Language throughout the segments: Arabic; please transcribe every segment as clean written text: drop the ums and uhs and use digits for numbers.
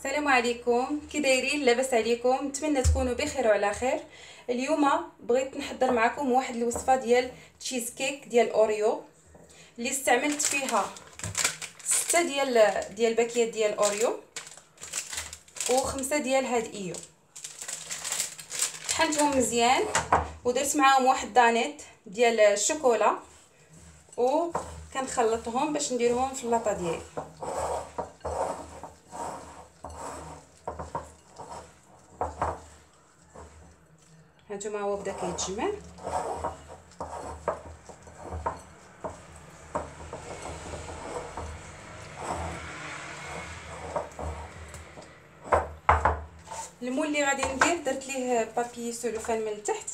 السلام عليكم، كي دايرين؟ لاباس عليكم؟ نتمنى تكونوا بخير وعلى خير. اليوم بغيت نحضر معكم واحد الوصفه ديال تشيز كيك ديال اوريو اللي استعملت فيها 6 ديال باكيات ديال اوريو و5 ديال هاد ايو. طحنتهم مزيان ودرت معاهم واحد دانيت ديال الشوكولا وكنخلطهم باش نديرهم في اللاطه ديالي. هانتوما هو بدا كيتجمع. المول اللي غادي ندير درت ليه بابي سولوفان من التحت.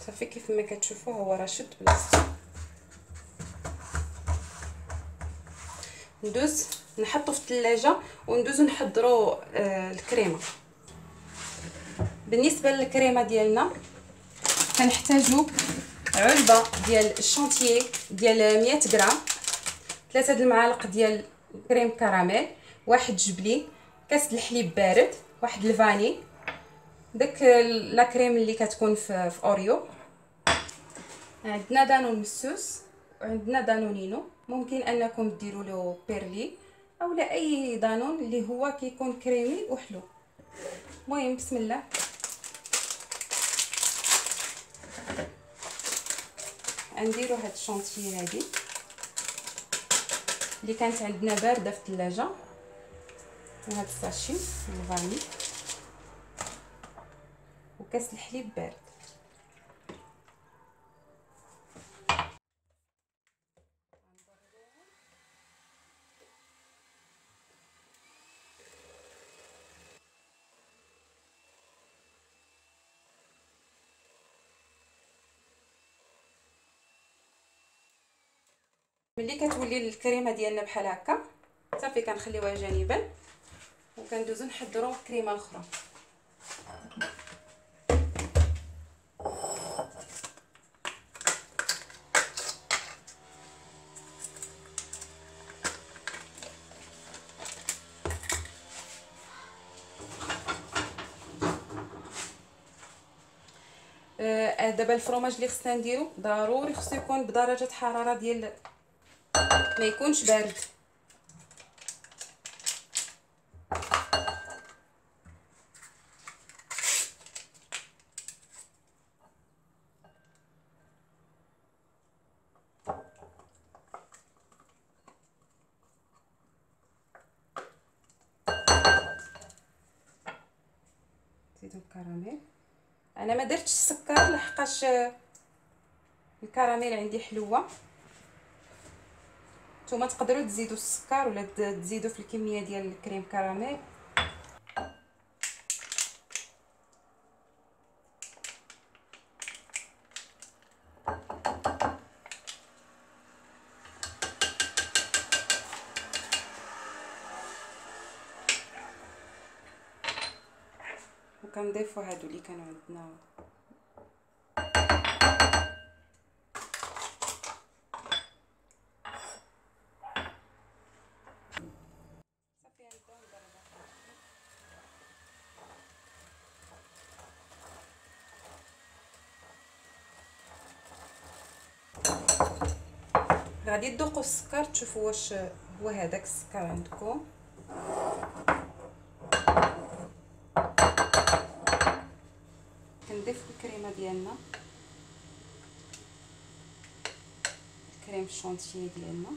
صافي كيف ما كتشوفوا هو راه شد بلاصتو. ندوز نحطو في الثلاجه وندوزو نحضروا الكريمه. بالنسبه للكريمه ديالنا كنحتاجو علبه ديال الشانتيي ديال 100 غرام، 3 المعالق ديال كريم كراميل، واحد جبلي، كاس الحليب بارد، واحد الفاني، داك لا كريم اللي كتكون في اوريو. عندنا دانون مسوس وعندنا دانونينو، ممكن انكم ديروا له بيرلي او لا اي دانون اللي هو كيكون كريمي وحلو. المهم بسم الله. نديروا هاد الشونتيي هادي اللي كانت عندنا بارده في الثلاجه، وهاد الساشي الفاني وكاس الحليب بارد. ملي كتولي الكريمه ديالنا بحال هكا صافي كنخليوها جانبا وكندوزو نحضروا الكريمه الاخرى. دابا الفرomاج اللي خصنا نديرو ضروري خصو يكون بدرجه حراره ديال ما يكونش بارد. زيدو الكراميل. انا ما درتش السكر لحقاش الكراميل عندي حلوه. نتوما تقدروا تزيدوا السكر ولا تزيدوا في الكميه ديال الكريم كراميل. وكنضيفوا هادو اللي كانوا عندنا. غادي تذوقوا السكر تشوفوا واش هو هذاك السكر عندكم. كنضيف الكريمه ديالنا، الكريم الشونتيي ديالنا،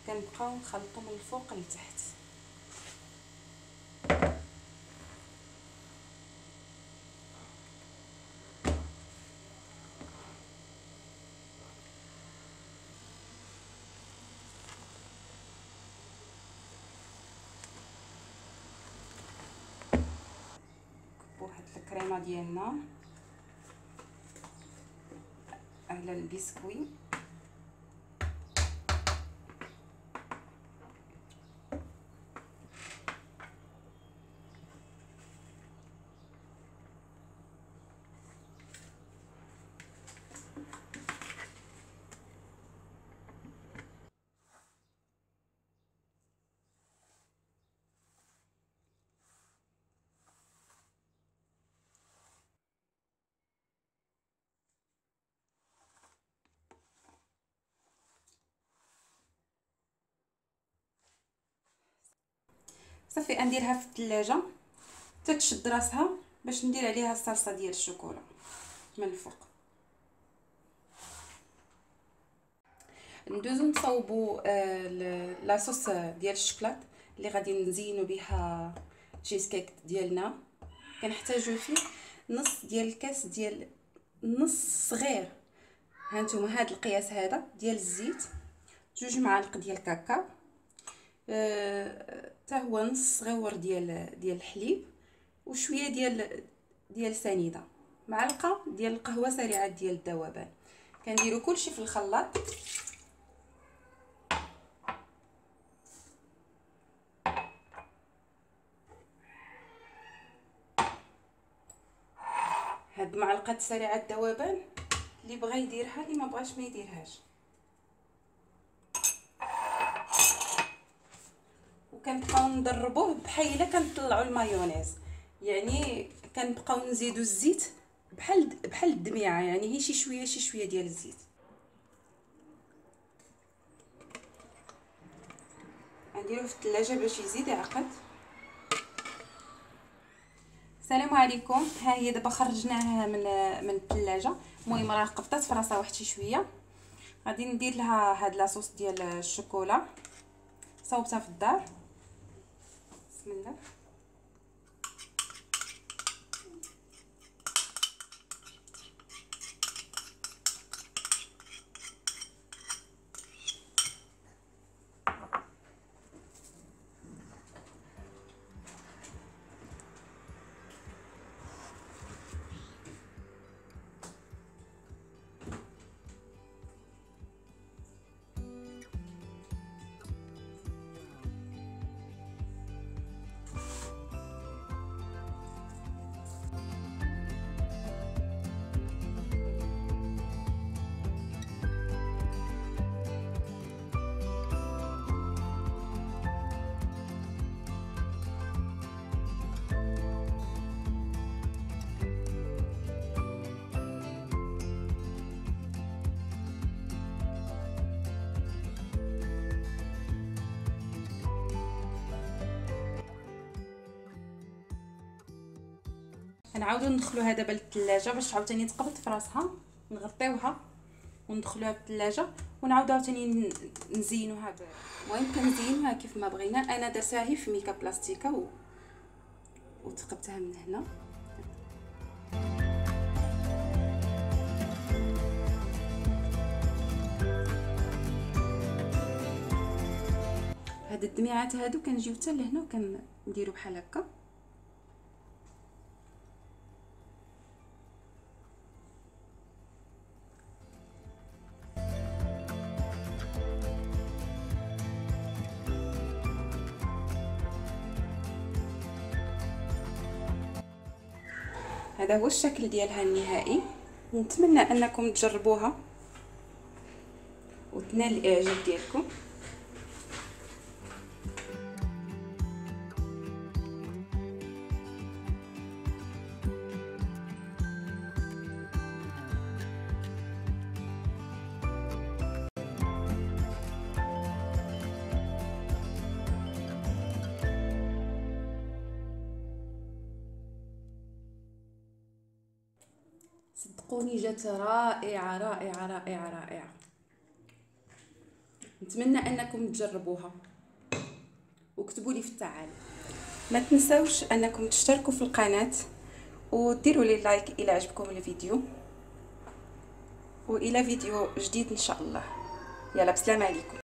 كنبقاو نخلطو من الفوق لتحت. نكبو هاد الكريمه ديالنا على البسكوي. صافي غنديرها في الثلاجه حتى تشد راسها باش ندير عليها الصلصه ديال الشوكولا من الفوق. ندوزو نصاوبو لاصوص ديال الشكلاط اللي غادي نزينو بها تشيز كيك ديالنا. كنحتاجو فيه نص ديال الكاس ديال نص صغير، هانتوما هاد القياس هذا ديال الزيت، 2 معالق ديال الكاكاو، حتى هو نص صغيور ديال الحليب، وشويه ديال سنيده، معلقه ديال القهوه سريعه ديال الذوبان. كنديروا كلشي في الخلاط. هاد معلقه سريعه الذوبان اللي بغى يديرها، اللي ما بغاش ما يديرهاش. وكنبقاو نضربوه بحال الا كنطلعوا المايونيز، يعني كنبقاو نزيدوا الزيت بحال الدميعه، يعني هي شي شويه ديال الزيت. غنديروه في الثلاجه باش يزيد يعقد. السلام عليكم. ها هي دابا خرجناها من الثلاجه. المهم راه قبطات في راسها واحد شويه. غادي ندير لها هاد لاصوص ديال الشوكولا، صوبتها في الدار. بسم الله. غنعاودو ندخلوها دابا للثلاجه باش عاوتاني تقبط في راسها. نغطيوها وندخلوها للثلاجه ونعاودو عاوتاني نزينوها. المهم كنزينوها كيف ما بغينا. انا درتها هي في ميكا بلاستيكا وتقبتها من هنا. هاد الدميعات هادو كنجيو حتى لهنا وكنديرو بحال هكا. هذا هو الشكل ديالها النهائي. نتمنى انكم تجربوها وتنال الاعجاب ديالكم. صدقوني جات رائعه رائعه رائعه رائعه. نتمنى انكم تجربوها وكتبوا لي في التعاليق. ما تنسوش انكم تشتركوا في القناه وديروا لي لايك الى عجبكم الفيديو، والى فيديو جديد ان شاء الله. يلا بسلام عليكم.